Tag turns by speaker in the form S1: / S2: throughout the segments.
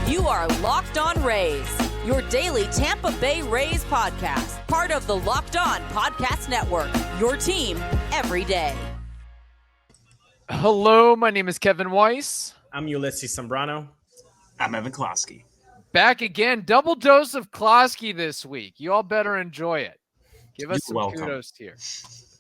S1: You are Locked On Rays, your daily Tampa Bay Rays podcast, part of the Locked On Podcast Network, your team every day.
S2: Hello, my name is Kevin Weiss.
S3: I'm Ulises Sambrano.
S4: I'm Evan Closky.
S2: Back again, double dose of Closky this week. You all better enjoy it. Give us
S4: You're
S2: some
S4: welcome.
S2: kudos here.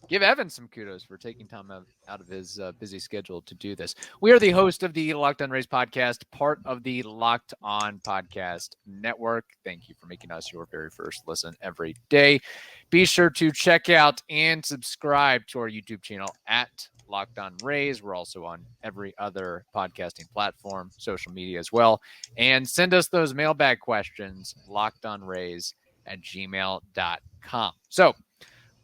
S2: Give Evan some kudos for taking time out of his busy schedule to do this. We are the host of the Locked On Rays podcast, part of the Locked On Podcast Network. Thank you for making us your very first listen every day. Be sure to check out and subscribe to our YouTube channel at Locked On Rays. We're also on every other podcasting platform, social media as well. And send us those mailbag questions, lockedonrays@gmail.com. So,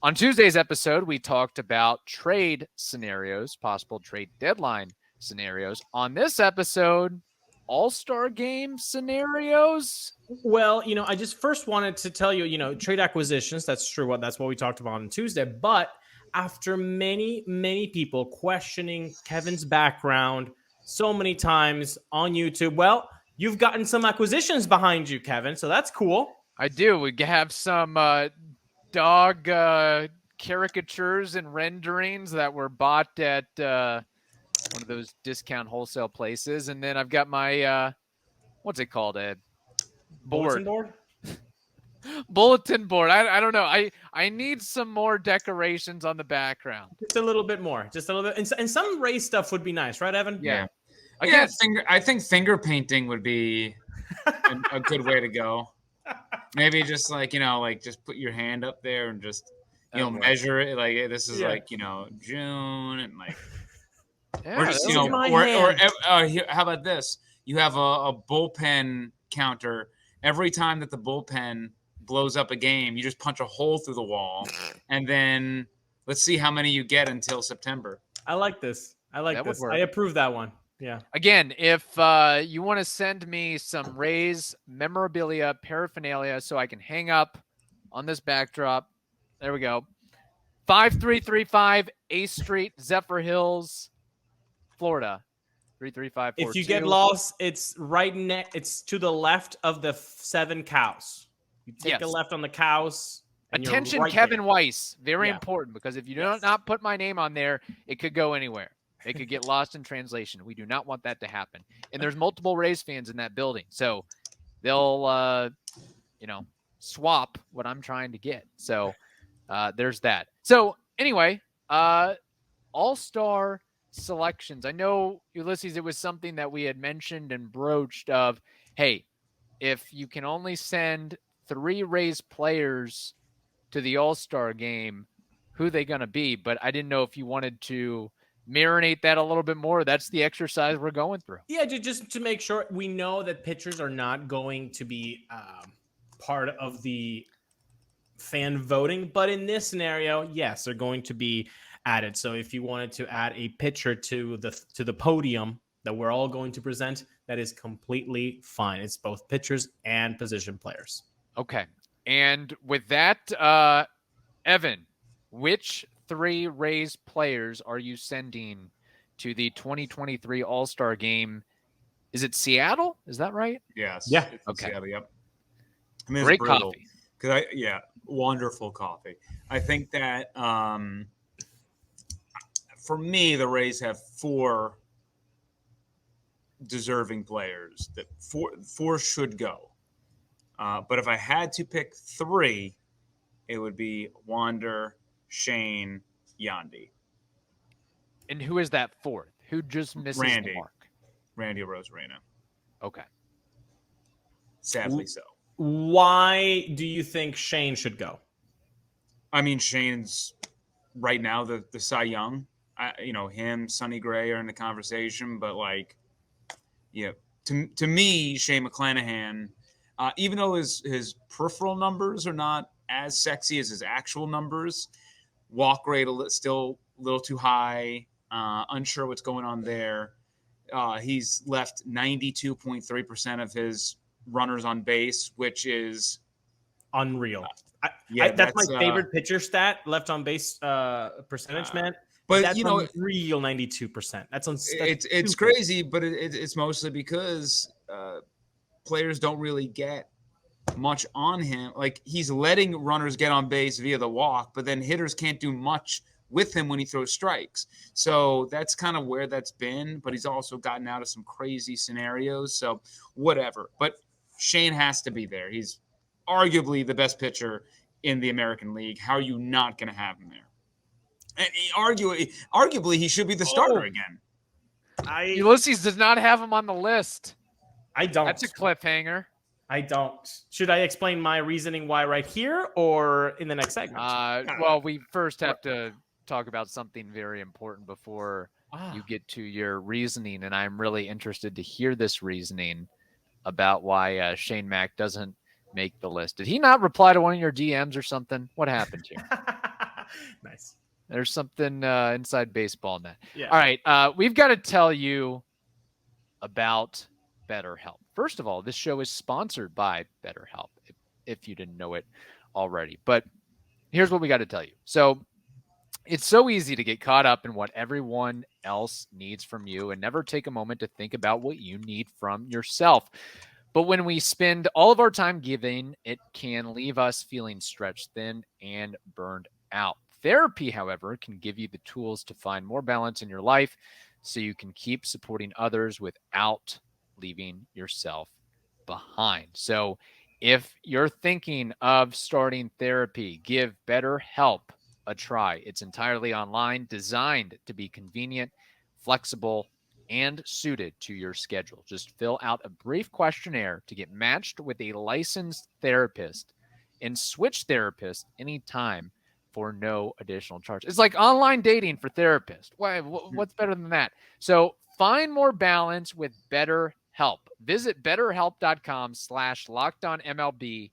S2: on Tuesday's episode, we talked about trade scenarios, possible trade deadline scenarios. On this episode, All-Star Game scenarios.
S3: Well, I just first wanted to tell you, trade acquisitions. That's true. That's what we talked about on Tuesday. But after many, many people questioning Kevin's background so many times on YouTube, well, you've gotten some acquisitions behind you, Kevin. So that's cool.
S2: I do. We have some dog caricatures and renderings that were bought at one of those discount wholesale places. And then I've got my, what's it called? A board. Bulletin board. I don't know. I need some more decorations on the background.
S3: Just a little bit more. Just a little bit. And some Rays stuff would be nice, right, Evan?
S2: Yeah.
S4: I think finger painting would be a good way to go. Maybe just just put your hand up there and just measure it. Like this is June and or just how about this? You have a bullpen counter. Every time that the bullpen blows up a game, you just punch a hole through the wall, and then let's see how many you get until September.
S3: I like this. I approve that one. Yeah.
S2: Again, if you want to send me some Rays memorabilia paraphernalia so I can hang up on this backdrop, there we go. 5335 A Street, Zephyr Hills, Florida. 33542.
S3: If you get lost, it's it's to the left of the 7 cows. You take a left on the cows.
S2: Attention, right Kevin Weiss. Very important, because if you do not put my name on there, it could go anywhere. It could get lost in translation. We do not want that to happen. And there's multiple Rays fans in that building. So they'll, swap what I'm trying to get. So there's that. So anyway, All-Star selections. I know, Ulises, it was something that we had mentioned and broached of, hey, if you can only send 3 Rays players to the All-Star game, who they going to be? But I didn't know if you wanted to marinate that a little bit more. That's the exercise we're going through.
S3: Yeah, just to make sure we know that pitchers are not going to be part of the fan voting. But in this scenario, yes, they're going to be added. So if you wanted to add a pitcher to the podium that we're all going to present, that is completely fine. It's both pitchers and position players.
S2: Okay. And with that, Evan, which 3 Rays players are you sending to the 2023 All-Star game? Is it Seattle? Is that right?
S4: Yes.
S3: Yeah.
S4: Okay. Seattle, yep.
S2: Great coffee.
S4: Wonderful coffee. I think that for me, the Rays have 4 deserving players that 4 should go. But if I had to pick 3, it would be Wander, Shane, Yandy.
S2: And who is that 4th? Who just misses the mark?
S4: Randy Arozarena.
S2: Okay.
S4: Sadly so.
S3: Why do you think Shane should go?
S4: I mean, Shane's right now the Cy Young. Him, Sonny Gray are in the conversation, but to me, Shane McClanahan, even though his peripheral numbers are not as sexy as his actual numbers, walk rate still a little too high. Unsure what's going on there. He's left 92.3% of his runners on base, which is
S3: unreal. That's my favorite pitcher stat, left on base percentage, man.
S4: But
S3: that's real 92%. It's
S4: crazy, but it's mostly because players don't really get much on him. Like, he's letting runners get on base via the walk, but then hitters can't do much with him when he throws strikes. So that's kind of where that's been, but he's also gotten out of some crazy scenarios. So whatever. But Shane has to be there. He's arguably the best pitcher in the American League. How are you not going to have him there? And arguably, he should be the starter again.
S2: Ulises does not have him on the list.
S3: I don't.
S2: That's a cliffhanger.
S3: I don't. Should I explain my reasoning why right here or in the next segment?
S2: Well, we first have to talk about something very important before you get to your reasoning, and I'm really interested to hear this reasoning about why Shane Mack doesn't make the list. Did he not reply to one of your DMs or something? What happened here?
S3: Nice.
S2: There's something inside baseball in that.
S3: Yeah.
S2: All right. We've got to tell you about BetterHelp. First of all, this show is sponsored by BetterHelp, if you didn't know it already. But here's what we got to tell you. So it's so easy to get caught up in what everyone else needs from you and never take a moment to think about what you need from yourself. But when we spend all of our time giving, it can leave us feeling stretched thin and burned out. Therapy, however, can give you the tools to find more balance in your life so you can keep supporting others without leaving yourself behind. So if you're thinking of starting therapy, give BetterHelp a try. It's entirely online, designed to be convenient, flexible, and suited to your schedule. Just fill out a brief questionnaire to get matched with a licensed therapist and switch therapists anytime for no additional charge. It's like online dating for therapists. What's better than that? So find more balance with BetterHelp. Visit betterhelp.com/lockedonmlb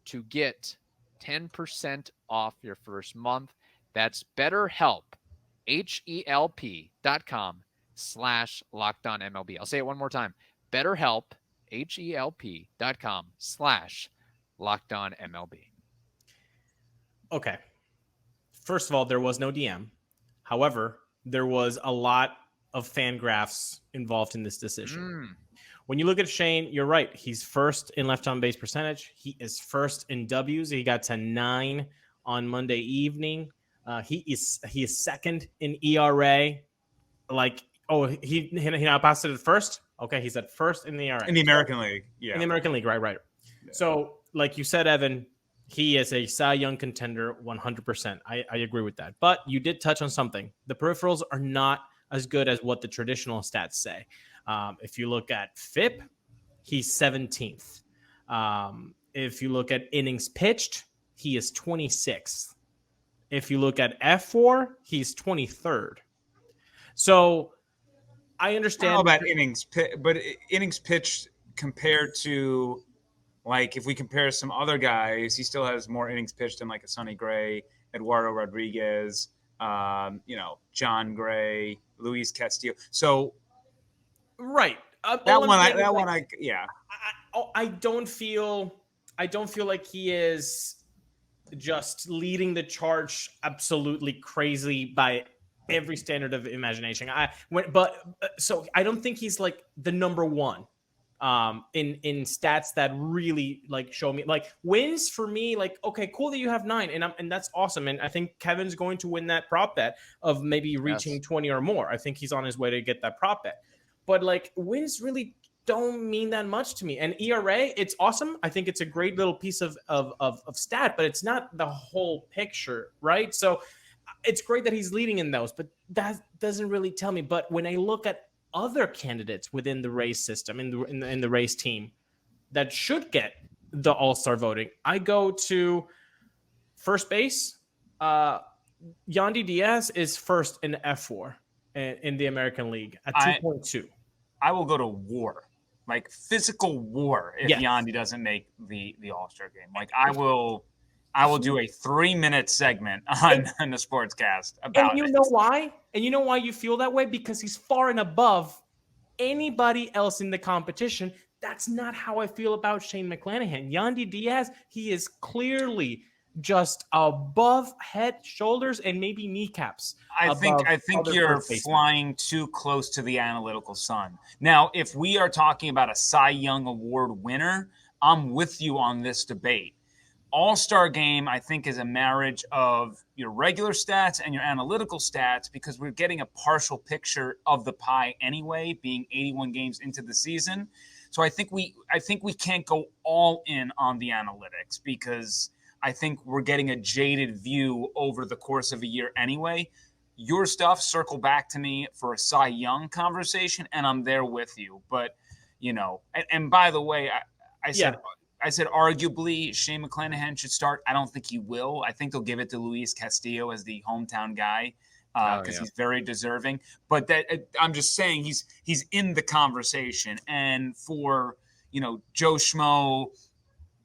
S2: to get 10% off your first month. That's BetterHelp, HELP.com/lockedonmlb. I'll say it one more time. BetterHelp, HELP.com/lockedonmlb.
S3: Okay. First of all, there was no DM. However, there was a lot of fan graphs involved in this decision. When you look at Shane, you're right. He's first in left on base percentage. He is first in Ws. He got to 9 on Monday evening. He is second in ERA. He now passed it at first. Okay, he's at first in the ERA.
S4: In the American League. Yeah.
S3: In the American League, right. Yeah. So, like you said, Evan, he is a Cy Young contender 100%. I agree with that. But you did touch on something. The peripherals are not as good as what the traditional stats say. If you look at FIP, he's 17th. If you look at innings pitched, he is 26th. If you look at F4, he's 23rd. So I understand.
S4: How about innings pitched compared to, like, if we compare some other guys, he still has more innings pitched than like a Sonny Gray, Eduardo Rodriguez, John Gray, Luis Castillo. So,
S3: right.
S4: I
S3: don't feel like he is just leading the charge absolutely crazy by every standard of imagination. So I don't think he's like the number one in stats that really like show me like wins for me. Like, okay, cool that you have 9 and that's awesome. And I think Kevin's going to win that prop bet of maybe reaching 20 or more. I think he's on his way to get that prop bet. But like wins really don't mean that much to me. And ERA, it's awesome. I think it's a great little piece of stat, but it's not the whole picture, right? So it's great that he's leading in those, but that doesn't really tell me. But when I look at other candidates within the Rays system, in the Rays team that should get the All-Star voting, I go to first base. Yandy Diaz is first in F4 in the American League at 2.2.
S4: I will go to war, like physical war, if Yandy doesn't make the All-Star game. Like I will do a 3-minute segment on the Sportscast about it.
S3: And you know why? And you know why you feel that way? Because he's far and above anybody else in the competition. That's not how I feel about Shane McClanahan. Yandy Diaz, he is clearly just above head, shoulders, and maybe kneecaps.
S4: I think you're
S3: first basemen.
S4: flying too close to the analytical sun. Now, if we are talking about a Cy Young Award winner, I'm with you on this debate. All-Star game, I think, is a marriage of your regular stats and your analytical stats because we're getting a partial picture of the pie anyway, being 81 games into the season. So I think we can't go all in on the analytics because I think we're getting a jaded view over the course of a year anyway. Your stuff, circle back to me for a Cy Young conversation, and I'm there with you. But, and by the way, I said arguably Shane McClanahan should start. I don't think he will. I think they'll give it to Luis Castillo as the hometown guy because he's very deserving. But I'm just saying he's in the conversation. And for, Joe Schmo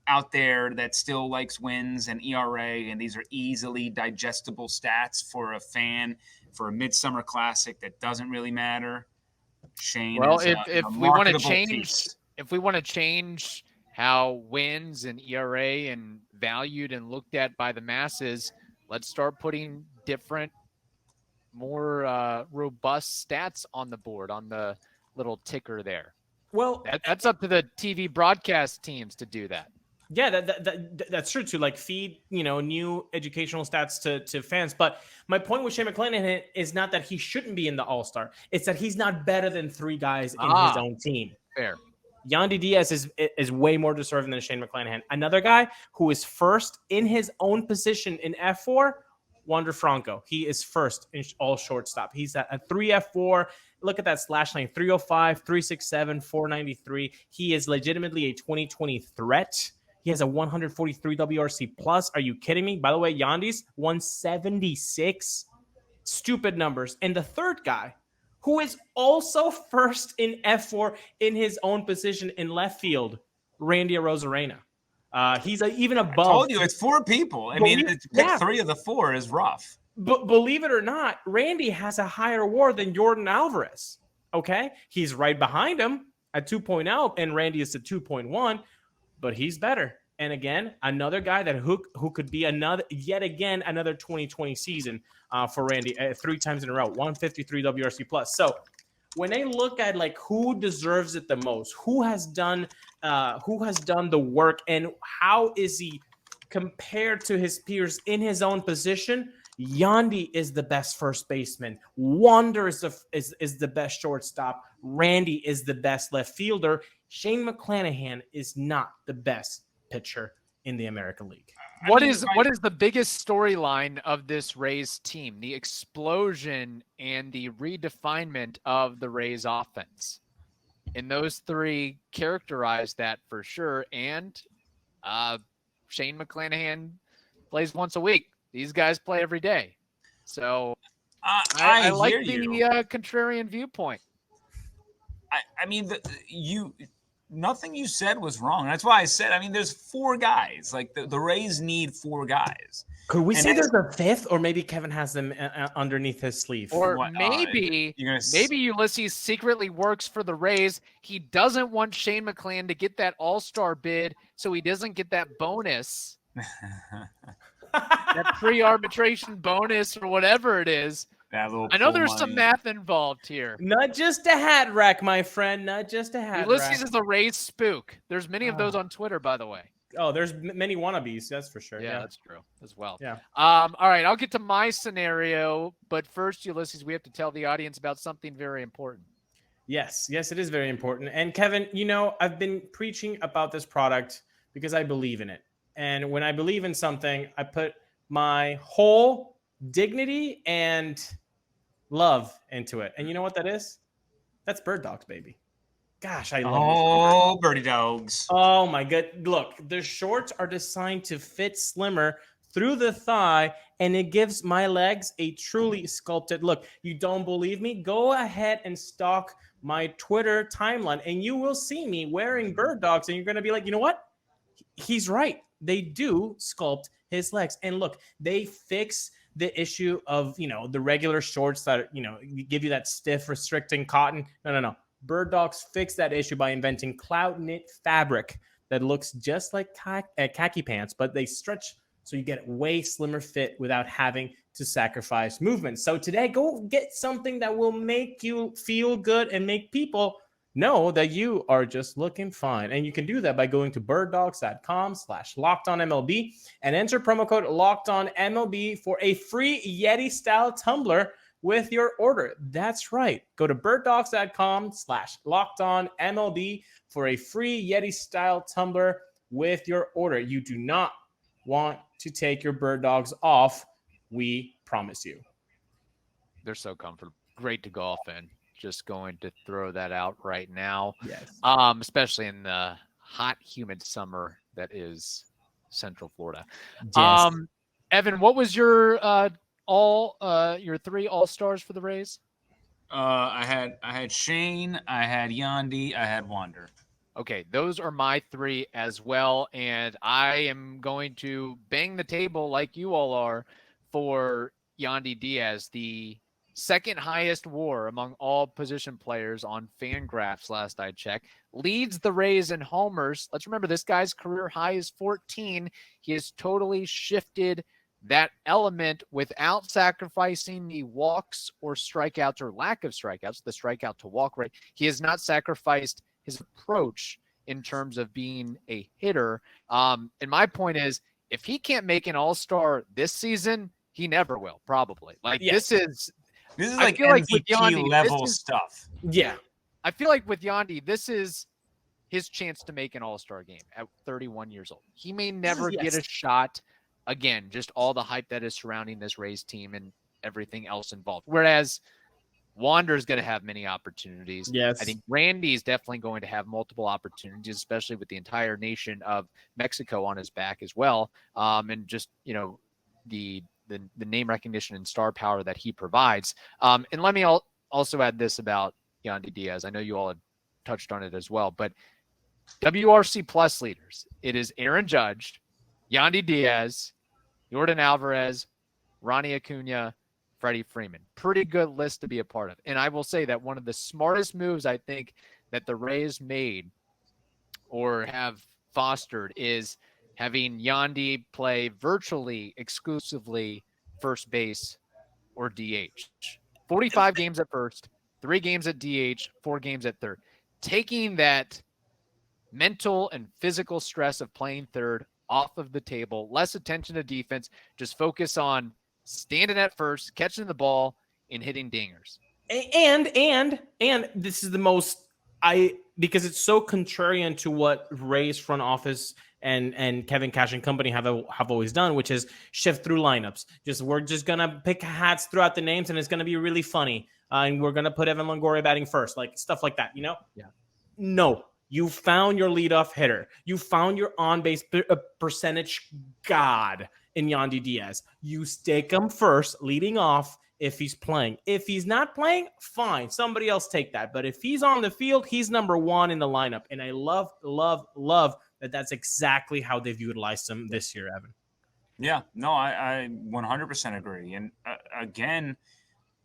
S4: out there that still likes wins and ERA, and these are easily digestible stats for a fan for a midsummer classic that doesn't really matter. Shane
S2: if we want to change how wins and ERA and valued and looked at by the masses, let's start putting different, more robust stats on the board, on the little ticker there.
S3: Well,
S2: that's up to the TV broadcast teams to do that.
S3: Yeah, that's true too. Like feed, new educational stats to fans. But my point with Shane McClanahan is not that he shouldn't be in the All-Star. It's that he's not better than three guys in his own team.
S2: Fair.
S3: Yandy Diaz is way more deserving than Shane McClanahan. Another guy who is first in his own position in F4, Wander Franco. He is first in all shortstop. He's at a 3 F4. Look at that slash line, 305, 367, 493. He is legitimately a 2020 threat. He has a 143 WRC plus. Are you kidding me? By the way, Yandy's 176. Stupid numbers. And the third guy, who is also first in F4 in his own position in left field, Randy Arozarena. He's even above.
S4: I told you, it's four people. I mean, to pick three of the four is rough.
S3: But believe it or not, Randy has a higher WAR than Jordan Alvarez. Okay? He's right behind him at 2.0, and Randy is at 2.1, but he's better. And again, another guy that who could be another 2020 season for Randy 3 times in a row, 153 WRC plus. So when they look at like who deserves it the most, who has done the work, and how is he compared to his peers in his own position, Yandy is the best first baseman. Wander is the best shortstop. Randy is the best left fielder. Shane McClanahan is not the best pitcher in the American League.
S2: What is the biggest storyline of this Rays team? The explosion and the redefinement of the Rays offense. And those three characterize that for sure. And Shane McClanahan plays once a week. These guys play every day. So I like the contrarian viewpoint.
S4: I mean, nothing you said was wrong. That's why I said, I mean, there's 4 guys. Like the Rays need 4 guys.
S3: Could we say there's a 5th, or maybe Kevin has them underneath his sleeve?
S2: Or maybe Ulises secretly works for the Rays. He doesn't want Shane McClanahan to get that all-star bid, so he doesn't get that bonus. That pre-arbitration bonus or whatever it is. I know there's some math involved here.
S3: Not just a hat rack, my friend. Not just a hat rack.
S2: Ulises is a Rays spook. There's many of those on Twitter, by the way.
S3: Oh, there's many wannabes. That's for sure.
S2: Yeah, that's true as well.
S3: Yeah.
S2: All right, I'll get to my scenario, but first, Ulises, we have to tell the audience about something very important.
S3: Yes, it is very important. And Kevin, I've been preaching about this product because I believe in it. And when I believe in something, I put my whole dignity and love into it. And you know what that is? That's Bird Dogs, baby. Gosh, I love
S4: birdie dogs.
S3: Oh my god. Look, the shorts are designed to fit slimmer through the thigh, and it gives my legs a truly sculpted look. You don't believe me? Go ahead and stalk my Twitter timeline, and you will see me wearing Bird Dogs, and you're going to be like, you know what? He's right. They do sculpt his legs. And look, they fix the issue of, the regular shorts that, give you that stiff, restricting cotton. No. Bird Dogs fix that issue by inventing cloud knit fabric that looks just like khaki pants, but they stretch So you get way slimmer fit without having to sacrifice movement. So today, go get something that will make you feel good and make people know that you are just looking fine. And you can do that by going to birddogs.com/lockedonmlb and enter promo code LockedOnMLB for a free Yeti style tumbler with your order. That's right. Go to birddogs.com/lockedonmlb for a free Yeti style tumbler with your order. You do not want to take your bird dogs off. We promise you.
S2: They're so comfortable. Great to golf in. Just going to throw that out right now.
S3: Yes.
S2: Especially in the hot, humid summer that is Central Florida.
S3: Yes.
S2: Evan, what was your your 3 all-stars for the Rays?
S4: I had Shane, I had Yandy, I had Wander.
S2: Okay, those are my 3 as well, and I am going to bang the table like you all are for Yandy Diaz, the second highest WAR among all position players on Fangraphs last I checked, leads the Rays in homers. Let's remember this guy's career high is 14. He has totally shifted that element without sacrificing the walks or strikeouts or lack of strikeouts, the strikeout to walk rate. He has not sacrificed his approach in terms of being a hitter. And my point is, if he can't make an all-star this season, he never will, probably. Like,
S3: yes.
S4: This is like MVP level stuff.
S3: Yeah.
S2: I feel like with Yandy, this is his chance to make an all-star game at 31 years old. He may never get a shot again, just all the hype that is surrounding this Rays team and everything else involved. Whereas Wander is going to have many opportunities.
S3: Yes.
S2: I think Randy is definitely going to have multiple opportunities, especially with the entire nation of Mexico on his back as well. And just, the name recognition and star power that he provides. And let me also add this about Yandy Diaz. I know you all had touched on it as well, but WRC plus leaders, it is Aaron Judge, Yandy Diaz, Yordan Alvarez, Ronnie Acuna, Freddie Freeman. Pretty good list to be a part of. And I will say that one of the smartest moves I think that the Rays made or have fostered is having Yandy play virtually exclusively first base or DH. 45 games at first, 3 games at DH, 4 games at third. Taking that mental and physical stress of playing third off of the table, less attention to defense, just focus on standing at first, catching the ball, and hitting dingers.
S3: And this is the most because it's so contrarian to what Ray's front office and Kevin Cash and company have always done, which is shift through lineups. We're just gonna pick hats throughout the names, and it's gonna be really funny. And we're gonna put Evan Longoria batting first, like stuff like that. Yeah. No, you found your leadoff hitter. You found your on-base percentage god in Yandy Diaz. You stick him first, leading off. If he's playing, if he's not playing, fine. Somebody else take that. But if he's on the field, he's number 1 in the lineup. And I love that that's exactly how they've utilized him this year, Evan.
S4: Yeah, no, I 100% agree. And again,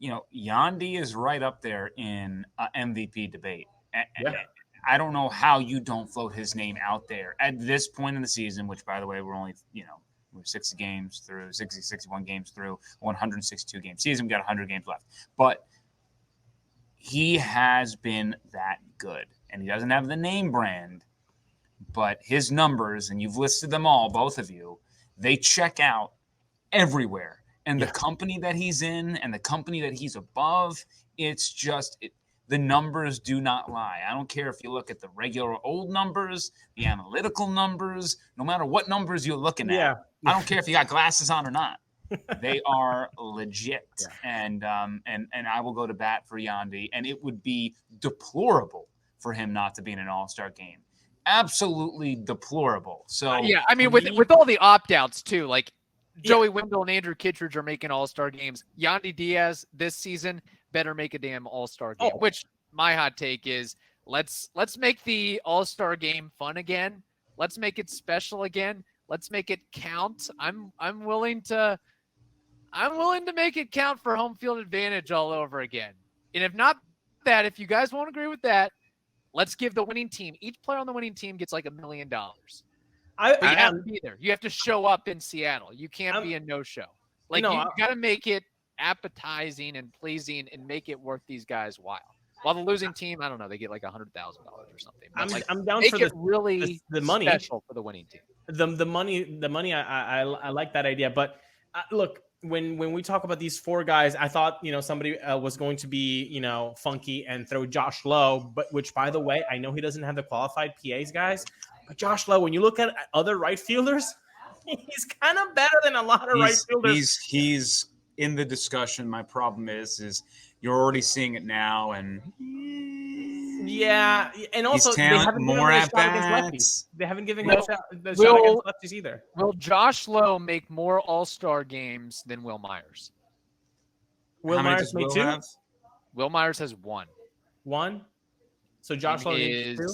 S4: Yandy is right up there in MVP debate.
S3: Yeah.
S4: I don't know how you don't float his name out there at this point in the season, which, by the way, we're only, we're 61 games through, 162 game season. We got 100 games left. But he has been that good. And he doesn't have the name brand, but his numbers, and you've listed them all, both of you, they check out everywhere. And the company that he's in and the company that he's above, it's just the numbers do not lie. I don't care if you look at the regular old numbers, the analytical numbers, no matter what numbers you're looking at. I don't care if you got glasses on or not. They are legit. And I will go to bat for Yandy. And it would be deplorable for him not to be in an all-star game. Absolutely deplorable. So
S2: I mean, with all the opt-outs too, like Joey Wendell and Andrew Kittredge are making all-star games. Yandy Diaz this season better make a damn all-star game. Which my hot take is let's make the all-star game fun again. Let's make it special again. Let's make it count. I'm willing to make it count for home field advantage all over again. And if not that, if you guys won't agree with that, let's give the winning team, each player on the winning team gets like $1 million. But you have to be there. You have to show up in Seattle. You can't be a no-show. Like, you got to make it appetizing and pleasing and make it worth these guys' while. While the losing team, I don't know, they get like $100,000 or something. But
S3: I'm down for the money
S2: special for the winning team.
S3: The money. I like that idea. But look, when we talk about these four guys, I thought somebody was going to be funky and throw Josh Lowe, but which, by the way, I know he doesn't have the qualified PAs, guys. But Josh Lowe, when you look at other right fielders, he's kind of better than a lot of right fielders.
S4: He's in the discussion. My problem is you're already seeing it now, and
S3: yeah, and also they haven't given him a shot against lefties. They haven't given him a shot against lefties either.
S2: Will Josh Lowe make more All-Star games than Will Myers?
S3: Will Myers made 2?
S2: Will Myers has 1.
S3: 1? So Josh Lowe is 2?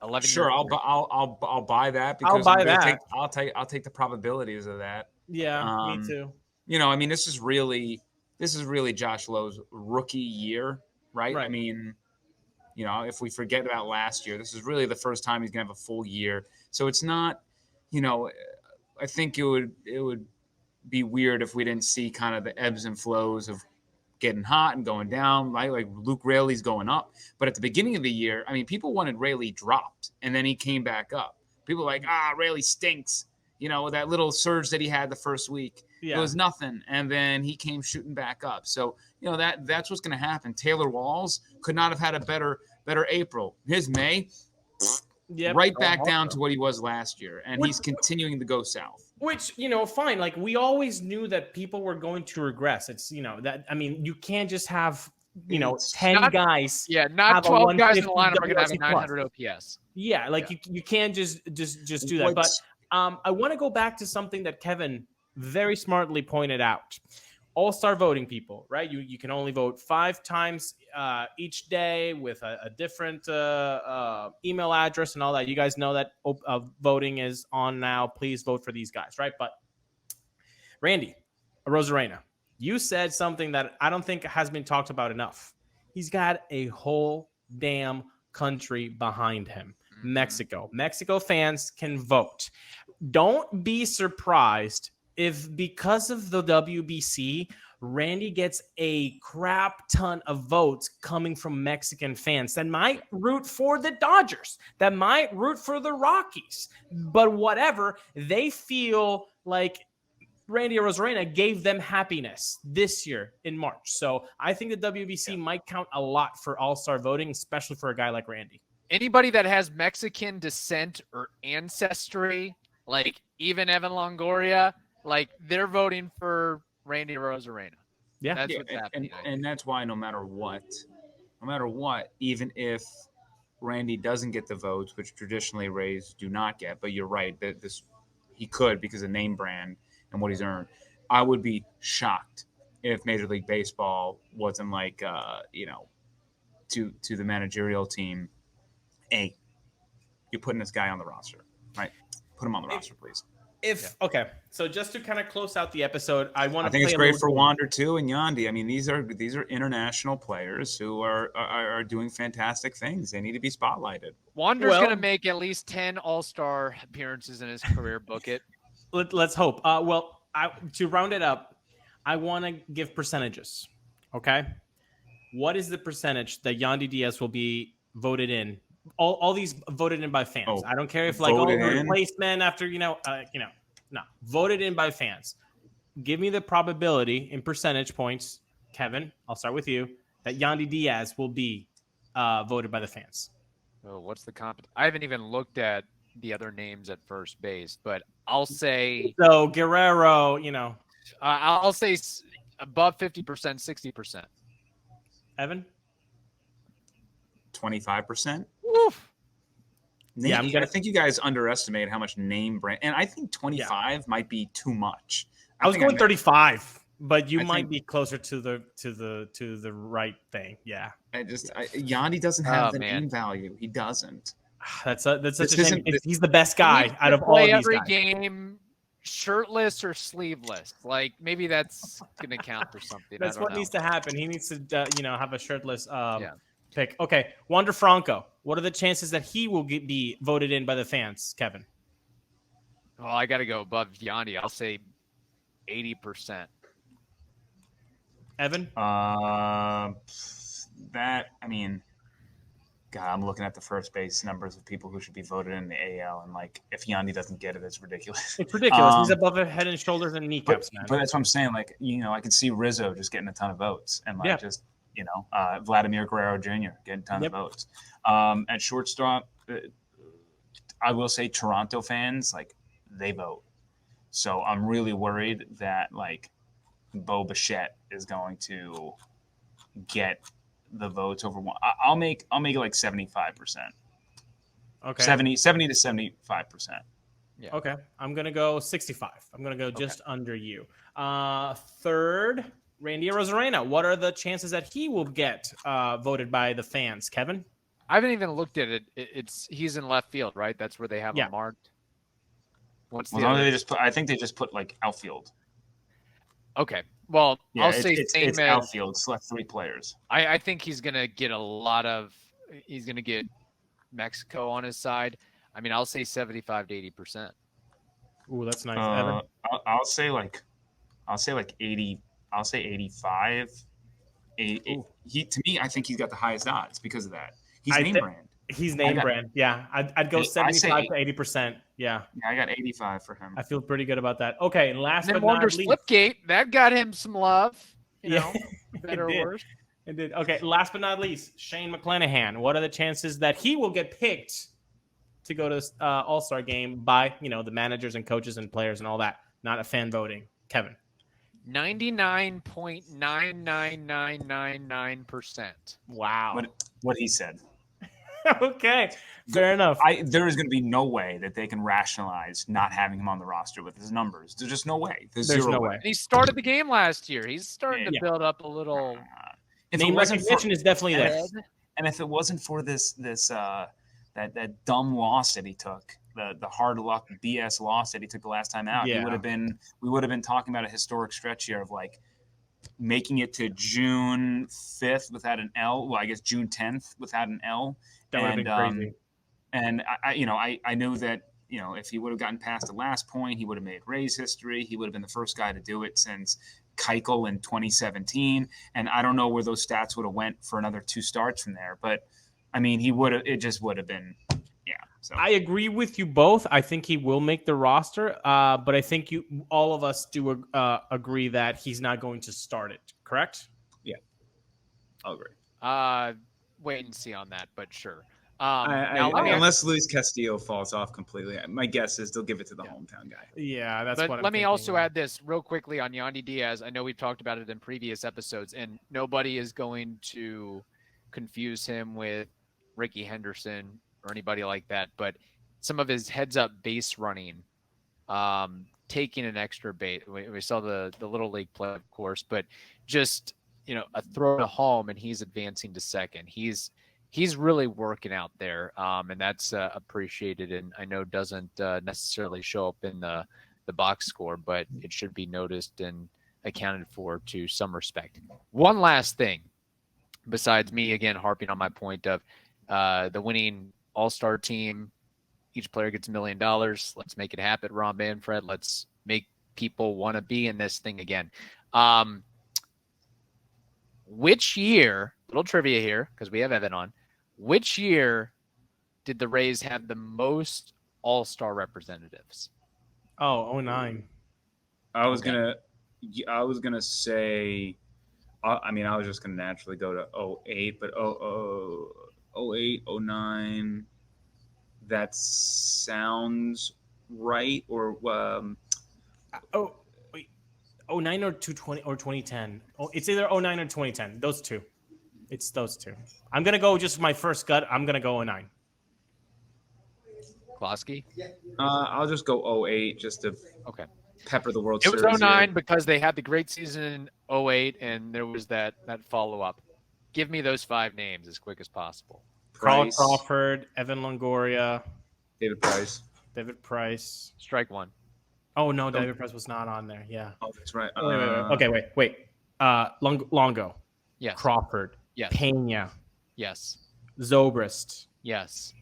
S4: 11. Sure, I'll buy that because I'll take the probabilities of that.
S3: Yeah, me too.
S4: I mean, this is really Josh Lowe's rookie year, right? I mean, if we forget about last year, this is really the first time he's gonna have a full year. So it's not, I think it would be weird if we didn't see kind of the ebbs and flows of getting hot and going down, right? Like Luke Raley's going up. But at the beginning of the year, I mean, people wanted Raley dropped, and then he came back up. People were like, Raley stinks. That little surge that he had the first week, it was nothing. And then he came shooting back up. So, that's what's going to happen. Taylor Walls could not have had a better April. His May, right back down to what he was last year. And he's continuing to go south.
S3: Which, fine. Like, we always knew that people were going to regress. It's, that, I mean, you can't just have, 10 guys.
S2: Yeah, not 12 guys in the lineup are going to have a 900 OPS.
S3: Yeah, like you can't just do that. But I want to go back to something that Kevin very smartly pointed out. All-star voting people, right? You can only vote 5 times each day with a different email address and all that. You guys know that voting is on now. Please vote for these guys, right? But Randy Arozarena, you said something that I don't think has been talked about enough. He's got a whole damn country behind him. Mexico. Mexico fans can vote. Don't be surprised if because of the WBC, Randy gets a crap ton of votes coming from Mexican fans that might root for the Dodgers, that might root for the Rockies, but whatever, they feel like Randy Arozarena gave them happiness this year in March. So I think the WBC might count a lot for all-star voting, especially for a guy like Randy.
S2: Anybody that has Mexican descent or ancestry, like even Evan Longoria, like they're voting for Randy Arozarena.
S3: Yeah,
S2: that's what's happening.
S4: And that's why no matter what, even if Randy doesn't get the votes, which traditionally Rays do not get, but you're right that he could because of name brand and what he's earned. I would be shocked if Major League Baseball wasn't like to the managerial team, hey, you're putting this guy on the roster, right? Put him on the roster, please.
S3: Okay, so just to kind of close out the episode, I think
S4: it's great for Wander too and Yandy. I mean, these are international players who are doing fantastic things. They need to be spotlighted.
S2: Wander's going to make at least 10 All-Star appearances in his career. Book it.
S3: Let's hope. To round it up, I want to give percentages. Okay, what is the percentage that Yandy Diaz will be voted in? All these voted in by fans. I don't care if replacement after no, voted in by fans. Give me the probability in percentage points, Kevin. I'll start with you. That Yandy Diaz will be voted by the fans.
S2: Oh, what's the comp? I haven't even looked at the other names at first base, but I'll say
S3: so. Guerrero,
S2: I'll say above 50%, 60%.
S3: Evan,
S4: 25%.
S2: Oof.
S3: Yeah,
S4: I think you guys underestimate how much name brand, and I think 25 might be too much.
S3: I was going 35, but you might be closer to the right thing. Yeah,
S4: Yandy doesn't have the name value. He doesn't.
S3: That's such a shame. He's the best guy out of all of these
S2: every
S3: guys.
S2: Game shirtless or sleeveless. Like maybe that's going to count for something.
S3: That's what needs to happen. He needs to have a shirtless pick. Okay, Wander Franco. What are the chances that he will be voted in by the fans, Kevin?
S2: Well, I got to go above Yandy. I'll say 80%.
S3: Evan?
S5: God, I'm looking at the first base numbers of people who should be voted in the AL, and like if Yandy doesn't get it, it's ridiculous.
S3: It's ridiculous. He's above the head and shoulders and kneecaps, man.
S5: But that's what I'm saying. Like, I can see Rizzo just getting a ton of votes, and Vladimir Guerrero Jr. getting a ton of votes. At shortstop, I will say Toronto fans, like, they vote. So I'm really worried that like Bo Bichette is going to get the votes over one. I'll make it like 75%.
S3: Okay.
S5: 70 to 75%.
S2: Yeah.
S3: Okay. I'm going to go 65. I'm going to go just under you. Third, Randy Arozarena. What are the chances that he will get voted by the fans? Kevin?
S2: I haven't even looked at it. He's in left field, right? That's where they have him marked.
S5: I think they just put like outfield.
S2: Okay. Well,
S5: yeah,
S2: I'll say
S5: it's outfield. Select 3 players.
S2: I think he's going to get he's going to get Mexico on his side. I mean, I'll say 75 to 80%.
S3: Ooh, that's nice. Evan?
S5: I'll say like 80. I'll say 85. To me, I think he's got the highest odds because of that. He's name brand.
S3: He's name brand. Yeah. I'd go 75 to 80%. Yeah.
S5: I got 85 for him.
S3: I feel pretty good about that. Okay. And last but
S2: Wonder
S3: not least.
S2: Slipgate, that got him some love. Better or worse.
S3: It did. Okay. Last but not least, Shane McClanahan. What are the chances that he will get picked to go to All-Star game by, the managers and coaches and players and all that, not a fan voting? Kevin.
S2: 99.99999%.
S3: Wow.
S5: What he said.
S3: Okay, fair enough.
S5: There is going to be no way that they can rationalize not having him on the roster with his numbers. There's just no way. There's zero
S3: no
S5: way.
S3: way.
S2: He started the game last year. He's starting to build up a little.
S3: Name recognition is definitely there.
S5: And if it wasn't for that dumb loss that he took, the hard luck BS loss that he took the last time out, we would have been talking about a historic stretch here of like making it to June 5th without an L. Well, I guess June 10th without an L.
S3: That would have been crazy.
S5: And I knew that, if he would have gotten past the last point, he would have made Rays history. He would have been the first guy to do it since Keuchel in 2017. And I don't know where those stats would have went for another 2 starts from there. But, I mean, it just would have been, So
S3: I agree with you both. I think he will make the roster. But I think all of us do agree that he's not going to start it, correct?
S5: Yeah, I'll agree.
S2: Wait and see on that, but sure.
S6: Unless Luis Castillo falls off completely, my guess is they'll give it to the hometown guy.
S3: Yeah, that's what I'm
S2: let me
S3: thinking.
S2: also add this real quickly on Yandy Diaz. I know we've talked about it in previous episodes, and nobody is going to confuse him with Ricky Henderson or anybody like that, but some of his heads-up base running, taking an extra base. We saw the Little League play, of course, but just a throw to home and he's advancing to second. He's really working out there, and that's appreciated, and I know doesn't necessarily show up in the box score, but it should be noticed and accounted for to some respect. One last thing, besides me again harping on my point of the winning all-star team, each player gets $1 million. Let's make it happen, Ron Manfred. Let's make people want to be in this thing again. Which year, little trivia here, because we have Evan on, which year did the Rays have the most all-star representatives?
S3: Oh, 09.
S6: I was gonna say, I was just gonna naturally go to 08, but 08, 09, that sounds right. Or
S3: 09 or 2010. Oh, it's either 09 or 2010. Those two. It's those two. I'm going to go just my first gut. I'm going to go 09.
S2: Closky?
S6: I'll just go 08 just to pepper the World Series.
S2: It was 09 because they had the great season in 08 and there was that follow-up. Give me those 5 names as quick as possible.
S3: Carl Crawford, Evan Longoria.
S6: David Price.
S2: Strike one.
S3: Oh, no, David Price was not on there. Yeah.
S6: Oh, that's right.
S3: Wait. Longo.
S2: Yes.
S3: Crawford.
S2: Yes.
S3: Pena.
S2: Yes.
S3: Zobrist.
S2: Yes.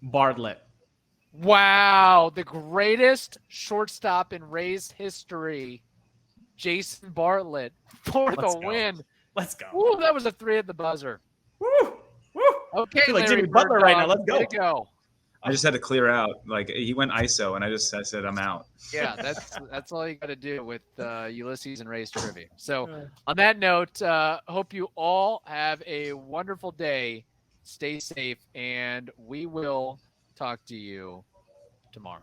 S3: Bartlett.
S2: Wow, the greatest shortstop in Rays history, Jason Bartlett, for
S3: Let's
S2: the
S3: go.
S2: win.
S3: Let's go.
S2: Ooh, that was a 3 at the buzzer.
S3: Woo! Woo!
S2: Okay,
S3: I feel like
S2: Larry
S3: Jimmy Butler right now.
S2: Bird
S3: Let's
S2: Dog, way
S3: go.
S2: to go.
S6: I just had to clear out. Like he went ISO, and I said I'm out.
S2: Yeah, that's all you got to do with Ulises and Rays trivia. So on that note, hope you all have a wonderful day. Stay safe, and we will talk to you tomorrow.